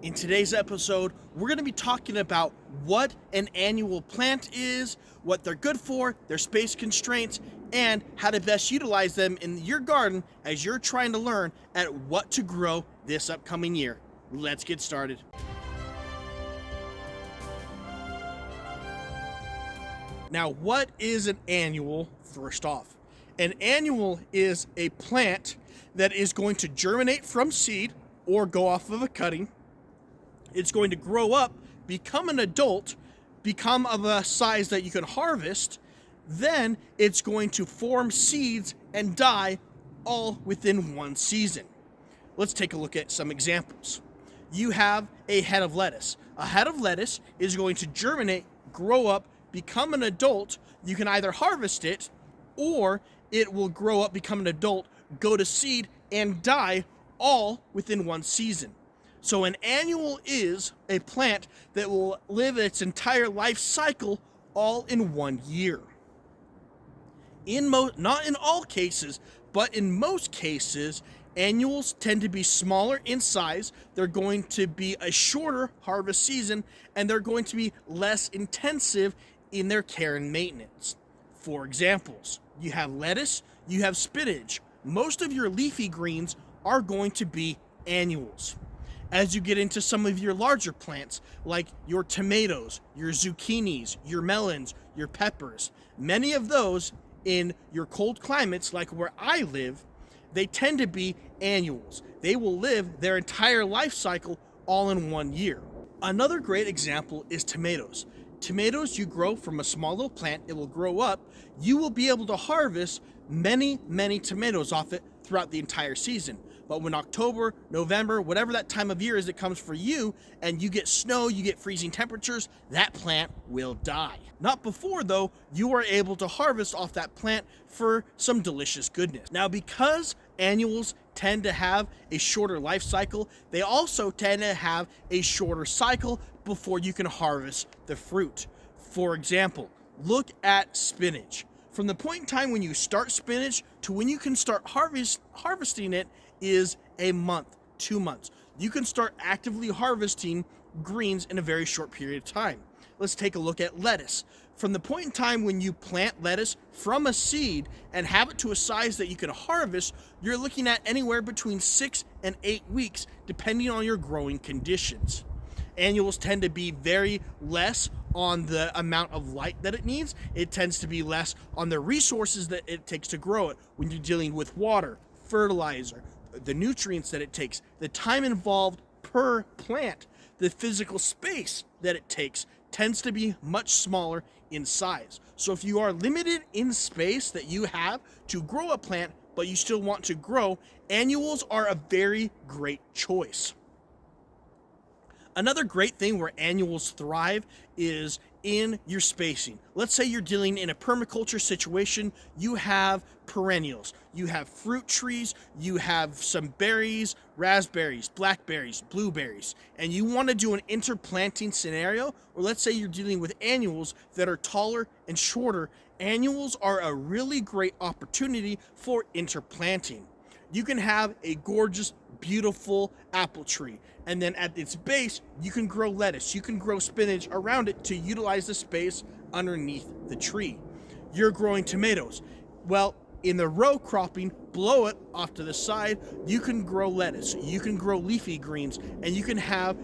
In today's episode, we're going to be talking about what an annual plant is, what they're good for, their space constraints, and how to best utilize them in your garden as you're trying to learn at what to grow this upcoming year. Let's get started. Now, what is an annual? First off, an annual is a plant that is going to germinate from seed or go off of a cutting. It's going to grow up, become an adult, become of a size that you can harvest. Then it's going to form seeds and die all within one season. Let's take a look at some examples. You have a head of lettuce. A head of lettuce is going to germinate, grow up, become an adult. You can either harvest it or it will grow up, become an adult, go to seed, and die all within one season. So an annual is a plant that will live its entire life cycle all in 1 year. Not in all cases, but in most cases, annuals tend to be smaller in size. They're going to be a shorter harvest season, and they're going to be less intensive in their care and maintenance. For examples, you have lettuce, you have spinach. Most of your leafy greens are going to be annuals. As you get into some of your larger plants, like your tomatoes, your zucchinis, your melons, your peppers, many of those in your cold climates, like where I live, they tend to be annuals. They will live their entire life cycle all in 1 year. Another great example is tomatoes. Tomatoes you grow from a small little plant, it will grow up. You will be able to harvest many tomatoes off it throughout the entire season. But when October, November, whatever that time of year is it comes for you, and you get snow, you get freezing temperatures, that plant will die. Not before, though, you are able to harvest off that plant for some delicious goodness. Now, because annuals tend to have a shorter life cycle, they also tend to have a shorter cycle before you can harvest the fruit. For example, look at spinach. From the point in time when you start spinach to when you can start harvesting it is a month, 2 months. You can start actively harvesting greens in a very short period of time. Let's take a look at lettuce. From the point in time when you plant lettuce from a seed and have it to a size that you can harvest, you're looking at anywhere between 6 and 8 weeks, depending on your growing conditions. Annuals tend to be very less on the amount of light that it needs. It tends to be less on the resources that it takes to grow it when you're dealing with water, fertilizer, the nutrients that it takes, the time involved per plant, the physical space that it takes tends to be much smaller in size. So if you are limited in space that you have to grow a plant, but you still want to grow, annuals are a very great choice. Another great thing where annuals thrive is in your spacing. Let's say you're dealing in a permaculture situation, you have perennials, you have fruit trees, you have some berries, raspberries, blackberries, blueberries, and you want to do an interplanting scenario, or let's say you're dealing with annuals that are taller and shorter. Annuals are a really great opportunity for interplanting. You can have a gorgeous, beautiful apple tree, and then at its base, you can grow lettuce, you can grow spinach around it to utilize the space underneath the tree. You're growing tomatoes. Well, in the row cropping, below it off to the side, you can grow lettuce, you can grow leafy greens, and you can have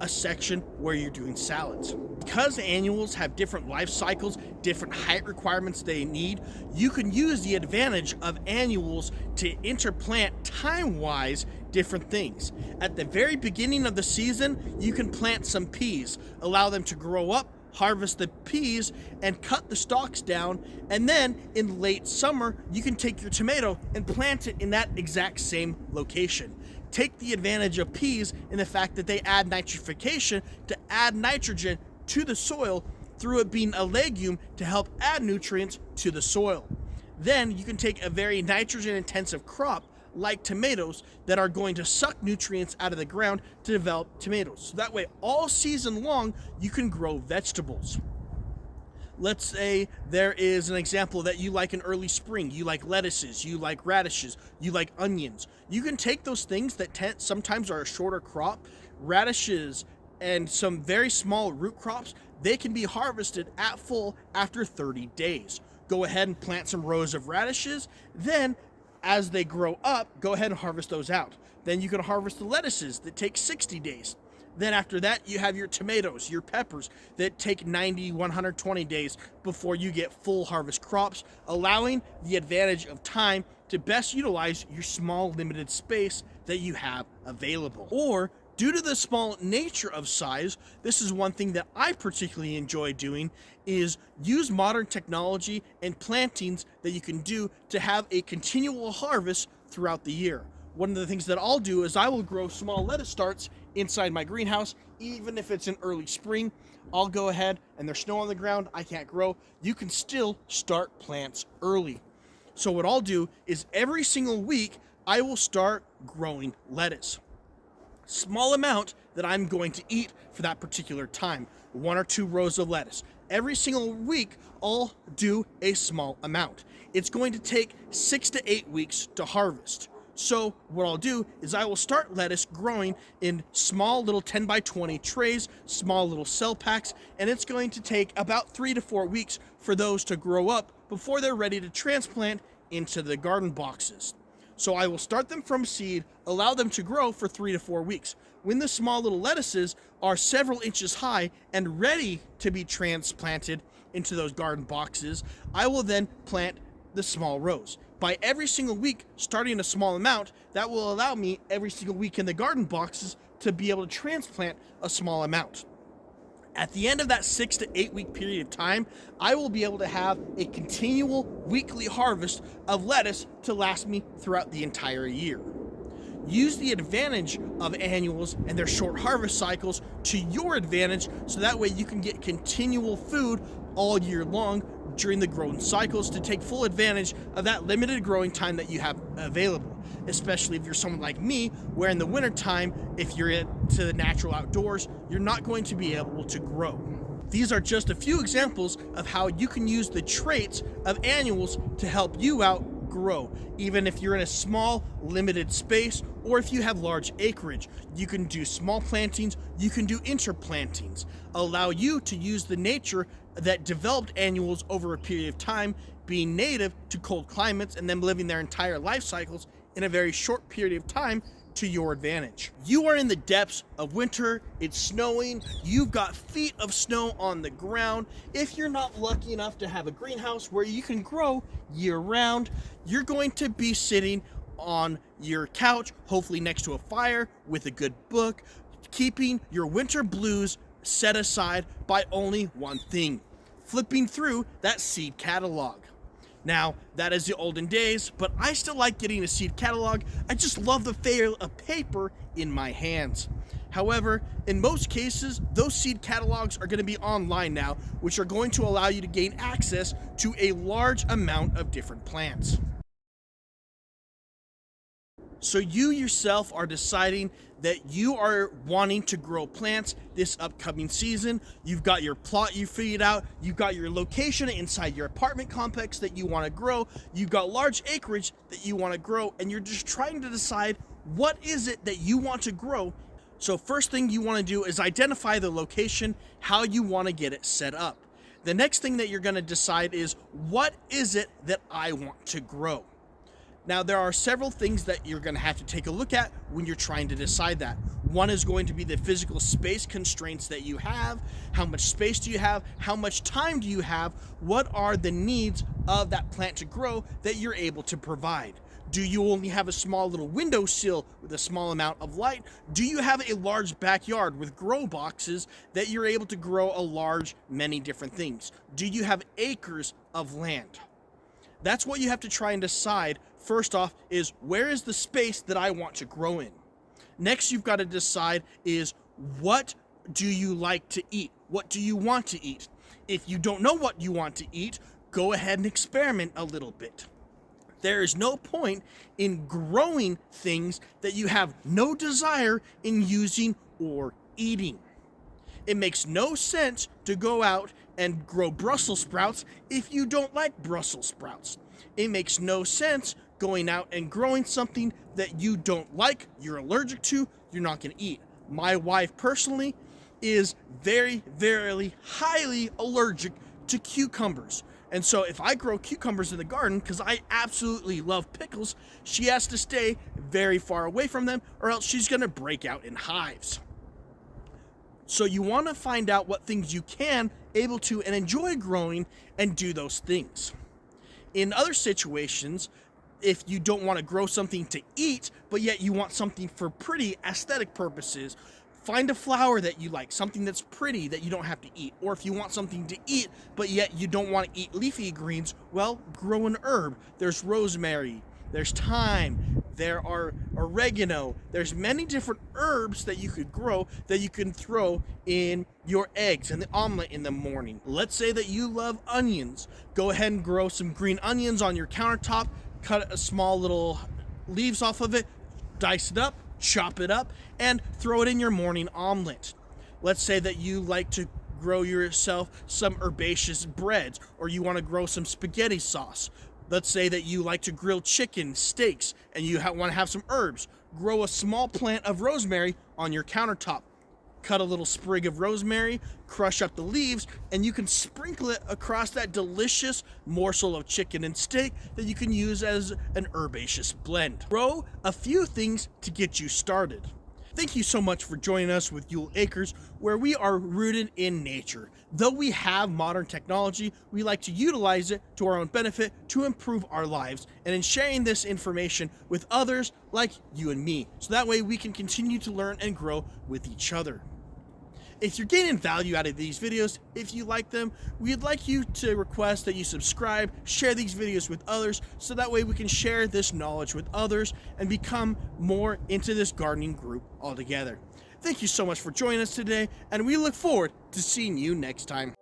a section where you're doing salads. Because annuals have different life cycles, different height requirements they need, you can use the advantage of annuals to interplant time-wise different things. At the very beginning of the season, you can plant some peas, allow them to grow up, harvest the peas, and cut the stalks down, and then in late summer, you can take your tomato and plant it in that exact same location. Take the advantage of peas in the fact that they add nitrification to add nitrogen to the soil through it being a legume to help add nutrients to the soil. Then you can take a very nitrogen intensive crop like tomatoes that are going to suck nutrients out of the ground to develop tomatoes. So that way all season long you can grow vegetables. Let's say there is an example that you like in early spring. You like lettuces, you like radishes, you like onions. You can take those things that sometimes are a shorter crop radishes, and some very small root crops, they can be harvested at full after 30 days. Go ahead and plant some rows of radishes. Then, as they grow up, go ahead and harvest those out. Then you can harvest the lettuces that take 60 days. Then after that, you have your tomatoes, your peppers that take 90, 120 days before you get full harvest crops, allowing the advantage of time to best utilize your small limited space that you have available. Or, due to the small nature of size, this is one thing that I particularly enjoy doing, is use modern technology and plantings that you can do to have a continual harvest throughout the year. One of the things that I'll do is I will grow small lettuce starts inside my greenhouse, even if it's in early spring. I'll go ahead and there's snow on the ground, I can't grow. You can still start plants early. So what I'll do is every single week, I will start growing lettuce. Small amount that I'm going to eat for that particular time, 1 or 2 rows of lettuce. Every single week, I'll do a small amount. It's going to take 6 to 8 weeks to harvest. So what I'll do is I will start lettuce growing in small little 10 by 20 trays, small little cell packs, and it's going to take about 3 to 4 weeks for those to grow up before they're ready to transplant into the garden boxes. So I will start them from seed, allow them to grow for 3 to 4 weeks. When the small little lettuces are several inches high and ready to be transplanted into those garden boxes, I will then plant the small rows. By every single week, starting a small amount, that will allow me every single week in the garden boxes to be able to transplant a small amount. At the end of that 6 to 8 week period of time, I will be able to have a continual weekly harvest of lettuce to last me throughout the entire year. Use the advantage of annuals and their short harvest cycles to your advantage, so that way you can get continual food all year long during the growing cycles to take full advantage of that limited growing time that you have available. Especially if you're someone like me, where in the wintertime, if you're into the natural outdoors, you're not going to be able to grow. These are just a few examples of how you can use the traits of annuals to help you out grow. Even if you're in a small, limited space, or if you have large acreage, you can do small plantings, you can do interplantings, allow you to use the nature that developed annuals over a period of time, being native to cold climates and then living their entire life cycles in a very short period of time to your advantage. You are in the depths of winter, it's snowing, you've got feet of snow on the ground. If you're not lucky enough to have a greenhouse where you can grow year round, you're going to be sitting on your couch, hopefully next to a fire with a good book, keeping your winter blues set aside by only one thing: flipping through that seed catalog. Now, that is the olden days, but I still like getting a seed catalog. I just love the feel of paper in my hands. However, in most cases, those seed catalogs are going to be online now, which are going to allow you to gain access to a large amount of different plants. So you yourself are deciding that you are wanting to grow plants this upcoming season. You've got your plot you figured out. You've got your location inside your apartment complex that you want to grow. You've got large acreage that you want to grow, and you're just trying to decide what is it that you want to grow. So first thing you want to do is identify the location, how you want to get it set up. The next thing that you're going to decide is, what is it that I want to grow? Now, there are several things that you're going to have to take a look at when you're trying to decide that. One is going to be the physical space constraints that you have. How much space do you have? How much time do you have? What are the needs of that plant to grow that you're able to provide? Do you only have a small little windowsill with a small amount of light? Do you have a large backyard with grow boxes that you're able to grow many different things? Do you have acres of land? That's what you have to try and decide. First off is, where is the space that I want to grow in? Next, you've got to decide is, what do you like to eat? What do you want to eat? If you don't know what you want to eat, go ahead and experiment a little bit. There is no point in growing things that you have no desire in using or eating. It makes no sense to go out and grow Brussels sprouts if you don't like Brussels sprouts. It makes no sense going out and growing something that you don't like, you're allergic to, you're not going to eat. My wife personally is very, very highly allergic to cucumbers. And so if I grow cucumbers in the garden, because I absolutely love pickles, she has to stay very far away from them or else she's going to break out in hives. So you want to find out what things you can able to and enjoy growing and do those things. In other situations, if you don't want to grow something to eat, but yet you want something for pretty aesthetic purposes, find a flower that you like, something that's pretty that you don't have to eat. Or if you want something to eat, but yet you don't want to eat leafy greens, well, grow an herb. There's rosemary, there's thyme, there are oregano, there's many different herbs that you could grow that you can throw in your eggs and the omelet in the morning. Let's say that you love onions. Go ahead and grow some green onions on your countertop, cut a small little leaves off of it, dice it up, chop it up, and throw it in your morning omelet. Let's say that you like to grow yourself some herbaceous breads, or you want to grow some spaghetti sauce. Let's say that you like to grill chicken, steaks, and you want to have some herbs. Grow a small plant of rosemary on your countertop. Cut a little sprig of rosemary, crush up the leaves, and you can sprinkle it across that delicious morsel of chicken and steak that you can use as an herbaceous blend. Grow a few things to get you started. Thank you so much for joining us with Ewell Acres, where we are rooted in nature. Though we have modern technology, we like to utilize it to our own benefit to improve our lives, and in sharing this information with others like you and me, so that way we can continue to learn and grow with each other. If you're gaining value out of these videos, if you like them, we'd like you to request that you subscribe, share these videos with others, so that way we can share this knowledge with others and become more into this gardening group altogether. Thank you so much for joining us today, and we look forward to seeing you next time.